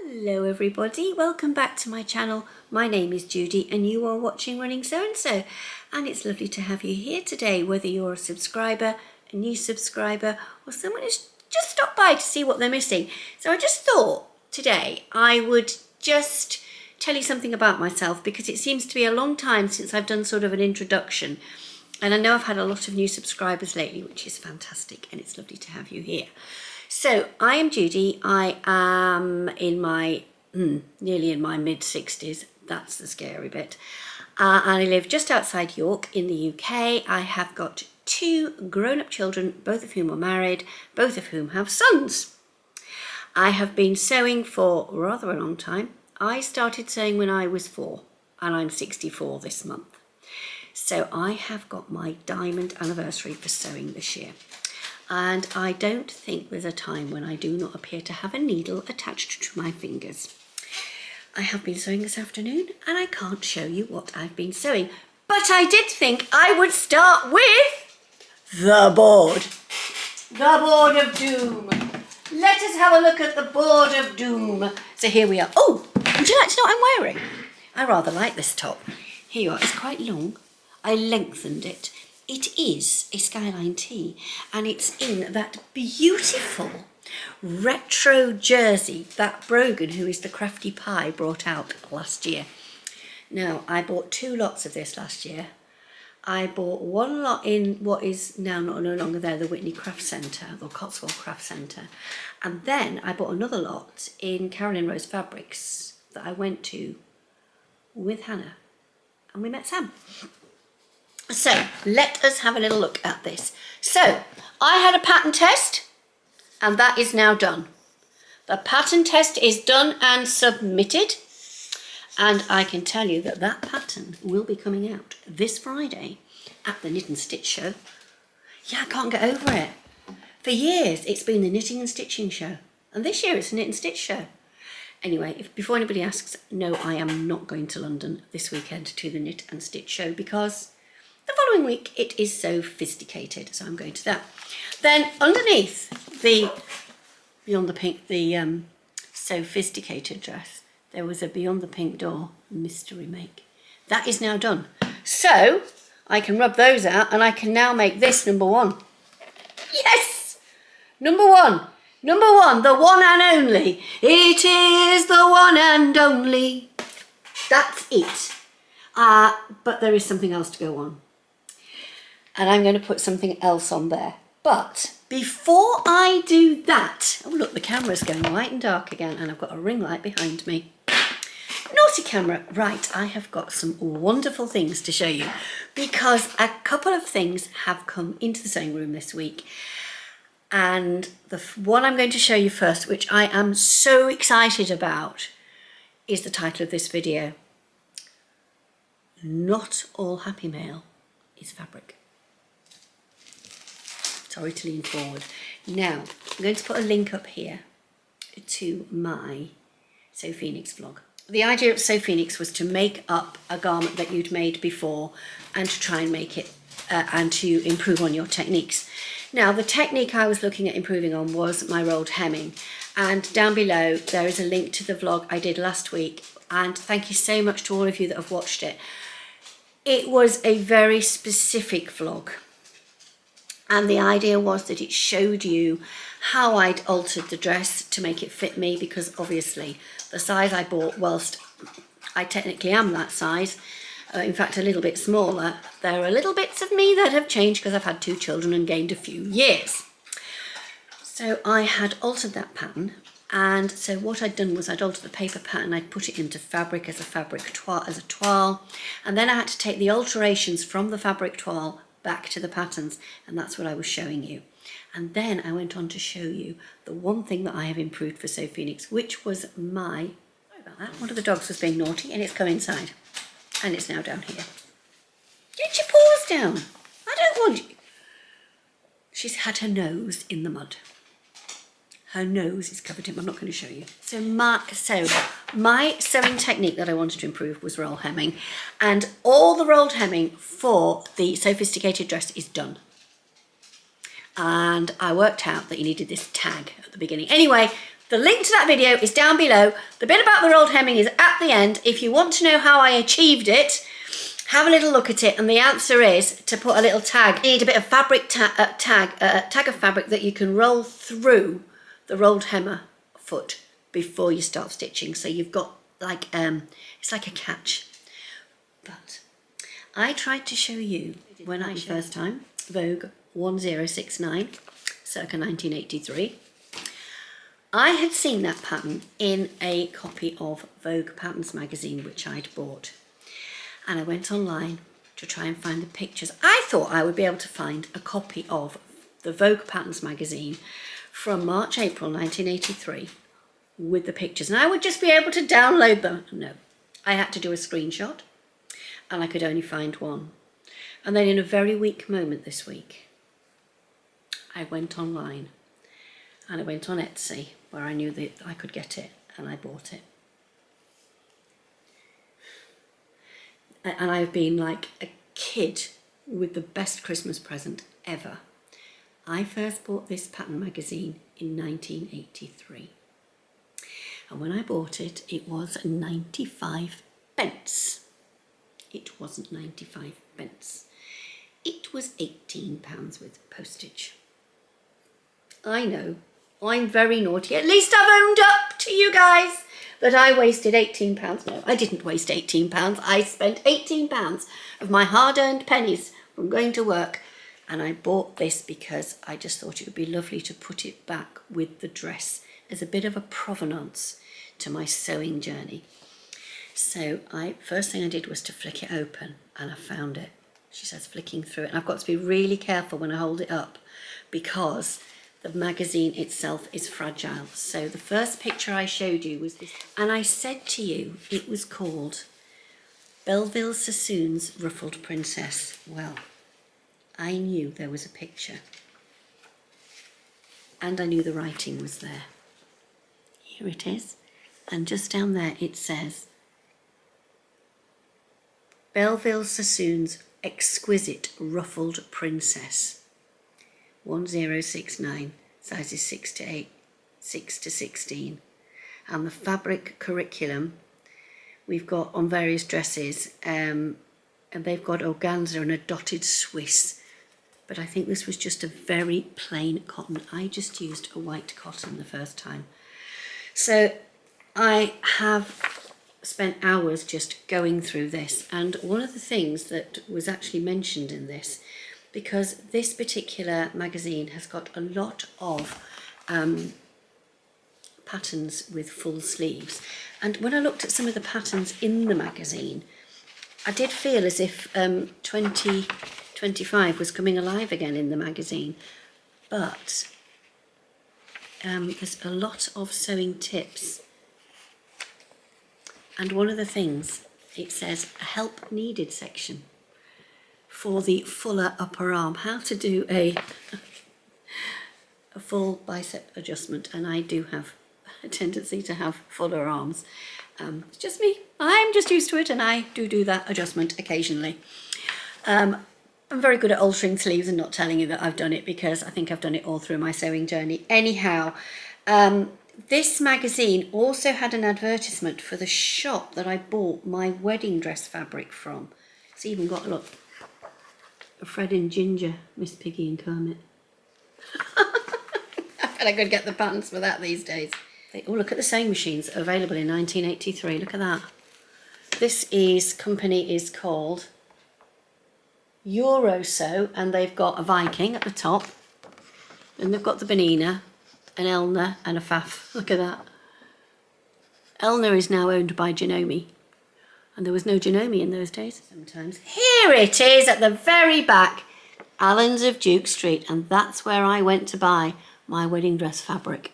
Hello everybody, welcome back to my channel. My name is Judy and you are watching Running So and So, and it's lovely to have you here today, whether you're a subscriber, a new subscriber, or someone who's just stopped by to see what they're missing. So I just thought today I would just tell you something about myself, because it seems to be a long time since I've done sort of an introduction, and I know I've had a lot of new subscribers lately, which is fantastic, and it's lovely to have you here. So I am Judy. I am in my nearly in my mid-60s. That's the scary bit. And I live just outside York in the UK. I have got 2 grown-up children, both of whom are married, both of whom have sons. I have been sewing for rather a long time. I started sewing when I was 4, and I'm 64 this month. So I have got my diamond anniversary for sewing this year. And I don't think there's a time when I do not appear to have a needle attached to my fingers. I have been sewing this afternoon and I can't show you what I've been sewing, but I did think I would start with the board. The board of doom. Let us have a look at the board of doom. So here we are. Oh, would you like to know what I'm wearing? I rather like this top. Here you are. It's quite long. I lengthened it. It is a Skyline Tee, and it's in that beautiful retro jersey that Brogan, who is the Crafty Pie, brought out last year. Now, I bought 2 lots of this last year. I bought 1 lot in what is now no longer there, the Whitney Craft Centre, or Cotswold Craft Centre. And then I bought another lot in Caroline Rose Fabrics that I went to with Hannah, and we met Sam. So let us have a little look at this. So I had a pattern test, and that is now done. The pattern test is done and submitted, and I can tell you that that pattern will be coming out this Friday at the Knit and Stitch Show. Yeah, I can't get over it. For years it's been the Knitting and Stitching Show, and this year it's a Knit and Stitch Show. Anyway, before anybody asks, no, I am not going to London this weekend to the Knit and Stitch Show, because the following week it is So Fizz Tea Cated, so I'm going to that. Then underneath the Beyond the Pink, the So Fizz Tea Cated dress, there was a Beyond the Pink Door mystery make. That is now done. So I can rub those out, and I can now make this number 1. Yes! Number 1. Number 1, the one and only. It is the one and only. That's it. But there is something else to go on. And I'm going to put something else on there. But before I do that, oh look, the camera's going white and dark again, and I've got a ring light behind me. Naughty camera. Right, I have got some wonderful things to show you, because a couple of things have come into the sewing room this week. And the one I'm going to show you first, which I am so excited about, is the title of this video. Not all happy mail is fabric. Sorry to lean forward. Now, I'm going to put a link up here to my Sew Phoenix vlog. The idea of Sew Phoenix was to make up a garment that you'd made before, and to try and make it and to improve on your techniques. Now, the technique I was looking at improving on was my rolled hemming, and down below there is a link to the vlog I did last week, and thank you so much to all of you that have watched it. It was a very specific vlog, and the idea was that it showed you how I'd altered the dress to make it fit me, because obviously the size I bought, whilst I technically am that size, in fact a little bit smaller, there are little bits of me that have changed because I've had 2 children and gained a few years. So I had altered that pattern, and so what I'd done was I'd altered the paper pattern, I'd put it into fabric as a toile, and then I had to take the alterations from the fabric toile back to the patterns, and that's what I was showing you. And then I went on to show you the one thing that I have improved for Sew Phoenix, which was my, sorry about that, one of the dogs was being naughty and it's come inside, and it's now down here. Get your paws down. I don't want you. She's had her nose in the mud. Her nose is covered in, I'm not going to show you. So my sewing technique that I wanted to improve was roll hemming, and all the rolled hemming for the So Fizz Tea Cated dress is done. And I worked out that you needed this tag at the beginning. Anyway, The link to that video is down below. The bit about the rolled hemming is at the end. If you want to know how I achieved it, have a little look at it, and the answer is to put a little tag. You need a bit of fabric tag of fabric that you can roll through the rolled hemmer foot before you start stitching. So you've got like, it's like a catch. But I tried to show you when I first time, Vogue 1069, circa 1983. I had seen that pattern in a copy of Vogue Patterns magazine, which I'd bought. And I went online to try and find the pictures. I thought I would be able to find a copy of the Vogue Patterns magazine from March, April 1983 with the pictures, and I would just be able to download them. No, I had to do a screenshot, and I could only find one. And then in a very weak moment this week, I went online, and I went on Etsy, where I knew that I could get it, and I bought it. And I've been like a kid with the best Christmas present ever. I first bought this pattern magazine in 1983. And when I bought it, it was 95 pence. It wasn't 95 pence. It was £18 with postage. I know, I'm very naughty. At least I've owned up to you guys that I wasted £18. No, I didn't waste £18. I spent £18 of my hard-earned pennies from going to work, and I bought this because I just thought it would be lovely to put it back with the dress as a bit of a provenance to my sewing journey. So first thing I did was to flick it open, and I found it. She says flicking through it, and I've got to be really careful when I hold it up because the magazine itself is fragile. So the first picture I showed you was this, and I said to you it was called Belleville Sassoon's Ruffled Princess. Well, I knew there was a picture, and I knew the writing was there. Here it is, and just down there it says Belleville Sassoon's Exquisite Ruffled Princess. 1069, sizes 6 to 8, 6 to 16. And the fabric curriculum we've got on various dresses, and they've got organza and a dotted Swiss, but I think this was just a very plain cotton. I just used a white cotton the first time. So I have spent hours just going through this, and one of the things that was actually mentioned in this, because this particular magazine has got a lot of patterns with full sleeves, and when I looked at some of the patterns in the magazine, I did feel as if 2025 was coming alive again in the magazine, but there's a lot of sewing tips, and one of the things, it says a help needed section for the fuller upper arm, how to do a full bicep adjustment, and I do have a tendency to have fuller arms. It's just me, I'm just used to it, and I do that adjustment occasionally. I'm very good at altering sleeves and not telling you that I've done it, because I think I've done it all through my sewing journey. Anyhow, this magazine also had an advertisement for the shop that I bought my wedding dress fabric from. It's even got, look, Fred and Ginger, Miss Piggy and Kermit. I bet I could get the patterns for that these days. Oh, look at the sewing machines available in 1983. Look at that. This company is called Eurosew, and they've got a Viking at the top, and they've got the Benina, an Elna, and a Pfaff. Look at that. Elna is now owned by Janome, and there was no Janome in those days sometimes. Here it is at the very back, Allen's of Duke Street, and that's where I went to buy my wedding dress fabric.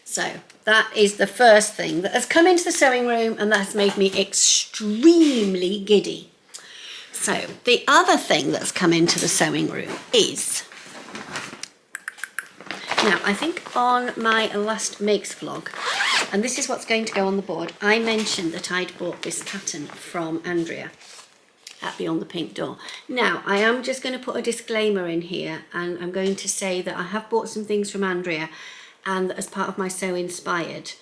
So that is the first thing that has come into the sewing room, and that has made me extremely giddy. So the other thing that's come into the sewing room is, now I think on my last makes vlog, and this is what's going to go on the board, I mentioned that I'd bought this pattern from Andrea at Beyond the Pink Door. Now I am just going to put a disclaimer in here, and I'm going to say that I have bought some things from Andrea, and as part of my Sew Inspired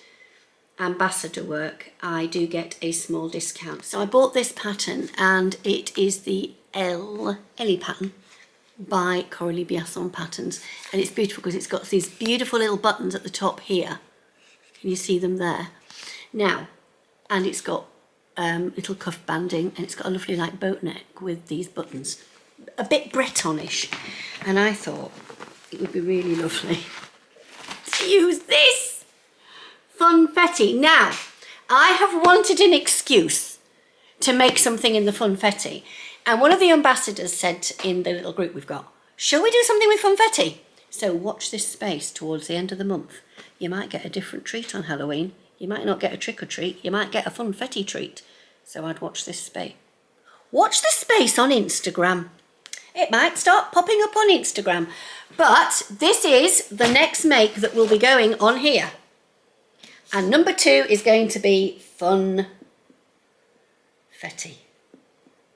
ambassador work, I do get a small discount. So I bought this pattern, and it is the Ellie pattern by Coralie Bijasson Patterns, and it's beautiful because it's got these beautiful little buttons at the top here. Can you see them there? Now, and it's got little cuff banding, and it's got a lovely like boat neck with these buttons, a bit Bretonish, and I thought it would be really lovely to use this Funfetti. Now, I have wanted an excuse to make something in the Funfetti, and one of the ambassadors said in the little group we've got, shall we do something with Funfetti? So watch this space towards the end of the month. You might get a different treat on Halloween. You might not get a trick or treat, you might get a Funfetti treat. So I'd watch this space. Watch this space on Instagram. It might start popping up on Instagram. But this is the next make that will be going on here. And number 2 is going to be Funfetti.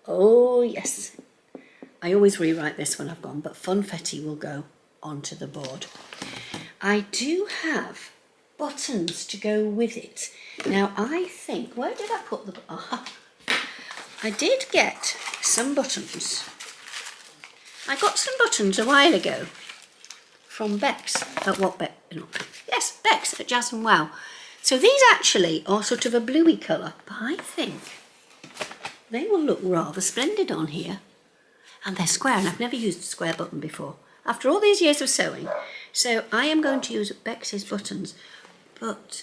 Oh yes. I always rewrite this when I've gone, but Funfetti will go onto the board. I do have buttons to go with it. Now I think, where did I put the, I did get some buttons. I got some buttons a while ago from Bec's, yes, Bec's at Jazz and Wow. So these actually are sort of a bluey colour, but I think they will look rather splendid on here. And they're square, and I've never used a square button before, after all these years of sewing. So I am going to use Bec's buttons. But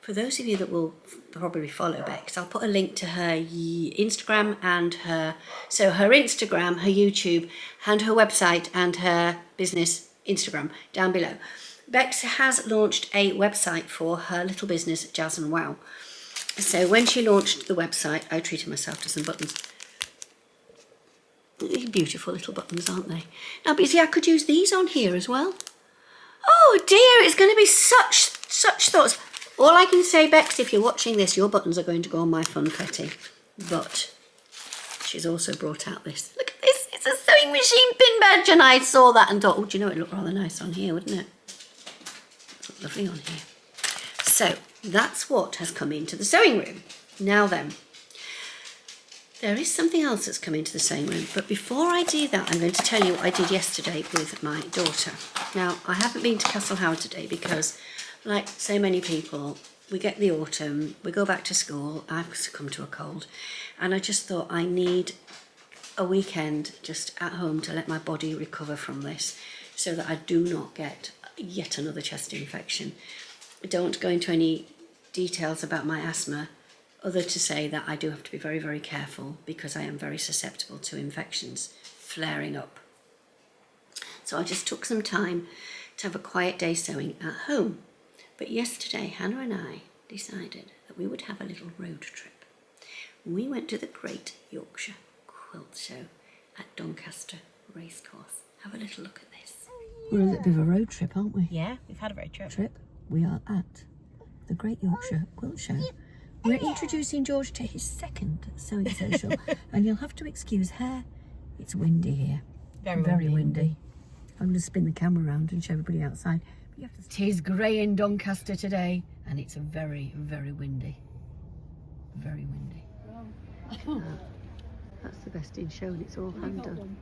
for those of you that will probably follow Bex, I'll put a link to her Instagram and her Instagram, her YouTube, and her website and her business Instagram down below. Bex has launched a website for her little business, Jazz and Wow. So when she launched the website, I treated myself to some buttons. Beautiful little buttons, aren't they? Now, but you see, I could use these on here as well. Oh dear, it's going to be such thoughts. All I can say, Bex, if you're watching this, your buttons are going to go on my Funfetti. But she's also brought out this. Look at this. It's a sewing machine pin badge, and I saw that and thought, oh, do you know, it'd look rather nice on here, wouldn't it? It'd look lovely on here. So that's what has come into the sewing room. Now then, there is something else that's come into the sewing room, but before I do that, I'm going to tell you what I did yesterday with my daughter. Now, I haven't been to Castle Howard today because, like so many people, we get the autumn, we go back to school, I've succumbed to a cold, and I just thought I need a weekend just at home to let my body recover from this so that I do not get yet another chest infection. I don't go into any details about my asthma, other to say that I do have to be very, very careful because I am very susceptible to infections flaring up. So I just took some time to have a quiet day sewing at home. But yesterday, Hannah and I decided that we would have a little road trip. We went to the Great Yorkshire Quilt Show at Doncaster Racecourse. Have a little look at this. We're on a bit of a road trip, aren't we? Yeah, we've had a road trip. We are at the Great Yorkshire Quilt Show. We're introducing George to his second sewing social, and you'll have to excuse her. It's windy here. Very windy. I'm going to spin the camera around and show everybody outside. It is grey in Doncaster today, and it's very, very windy. Very windy. That's the best in show, and it's all hand done.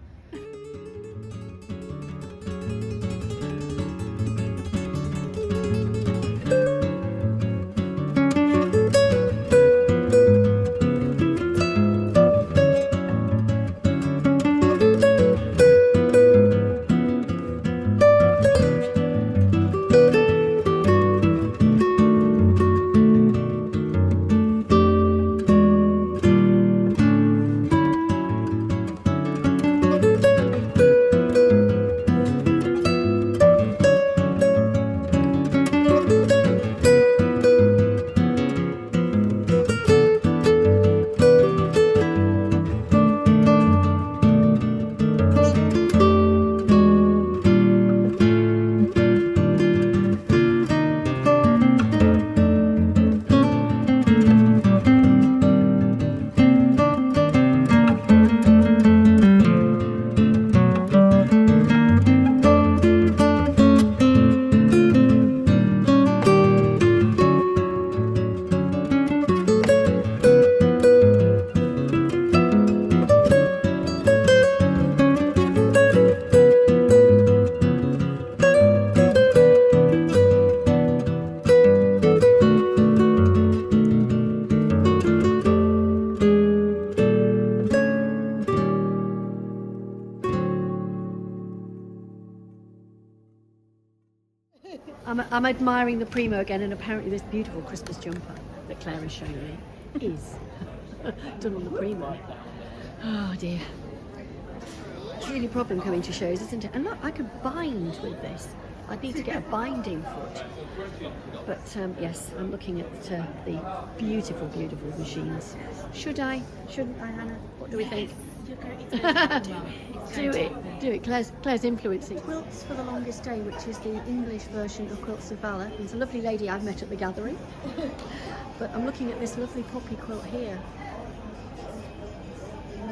I'm admiring the Primo again, and apparently this beautiful Christmas jumper that Claire is showing me is done on the Primo. Oh dear. It's really a problem coming to shows, isn't it? And look, I could bind with this. I'd need to get a binding foot. But yes, I'm looking at the beautiful, beautiful machines. Should I? Shouldn't I, Hannah? What do we think? Do it. Claire's influencing. Quilts for the Longest Day, which is the English version of Quilts of Valor. It's a lovely lady I've met at the gathering. But I'm looking at this lovely poppy quilt here.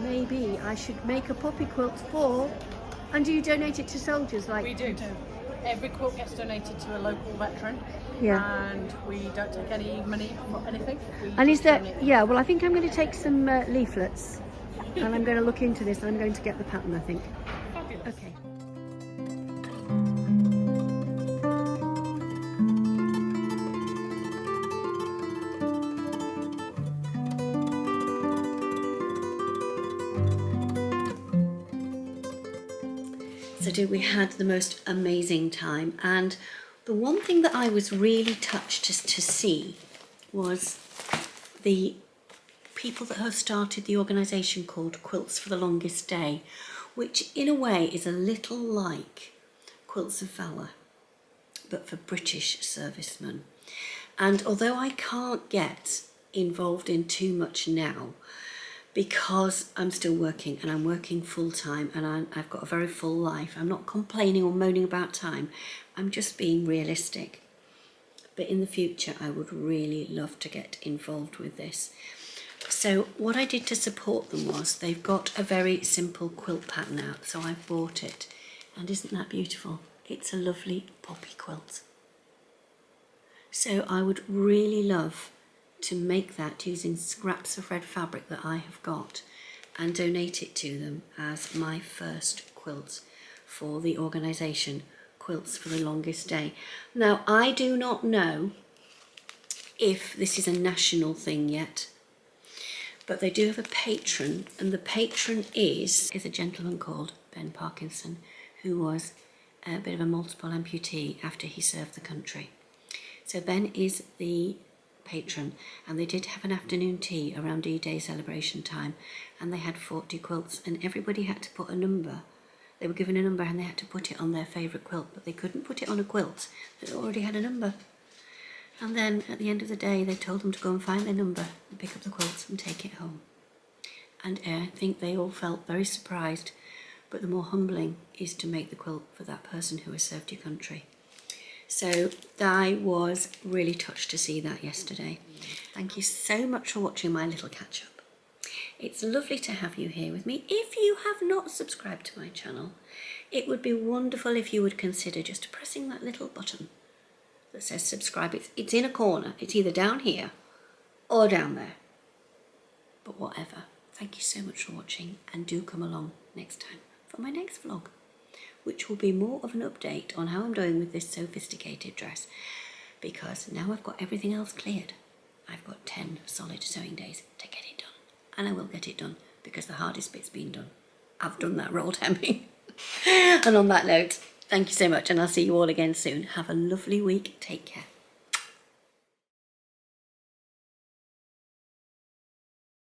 Maybe I should make a poppy quilt for... And do you donate it to soldiers? Like We do. Every quilt gets donated to a local veteran. Yeah. And we don't take any money for anything. And is there... Yeah, well, I think I'm going to take some leaflets. And I'm going to look into this, and I'm going to get the pattern, I think. Fabulous. Okay. So we had the most amazing time, and the one thing that I was really touched to see was the people that have started the organisation called Quilts for the Longest Day, which in a way is a little like Quilts of Valor, but for British servicemen. And although I can't get involved in too much now, because I'm still working, and I'm working full-time, and I've got a very full life. I'm not complaining or moaning about time. I'm just being realistic. But in the future, I would really love to get involved with this. So what I did to support them was, they've got a very simple quilt pattern out, so I bought it. And isn't that beautiful? It's a lovely poppy quilt. So I would really love to make that using scraps of red fabric that I have got and donate it to them as my first quilt for the organisation Quilts for the Longest Day. Now, I do not know if this is a national thing yet, but they do have a patron, and the patron is a gentleman called Ben Parkinson, who was a bit of a multiple amputee after he served the country. So Ben is the patron, and they did have an afternoon tea around D-Day celebration time, and they had 40 quilts, and everybody had to put a number. They were given a number, and they had to put it on their favourite quilt, but they couldn't put it on a quilt that already had a number. And then at the end of the day, they told them to go and find their number and pick up the quilts and take it home. And I think they all felt very surprised, but the more humbling is to make the quilt for that person who has served your country. So I was really touched to see that yesterday. Thank you so much for watching my little catch-up. It's lovely to have you here with me. If you have not subscribed to my channel, it would be wonderful if you would consider just pressing that little button that says subscribe. It's in a corner. It's either down here or down there. But whatever. Thank you so much for watching, and do come along next time for my next vlog, which will be more of an update on how I'm doing with this sophisticated dress, because now I've got everything else cleared. I've got 10 solid sewing days to get it done, and I will get it done because the hardest bit's been done. I've done that rolled hemming. And on that note, thank you so much, and I'll see you all again soon. Have a lovely week. Take care.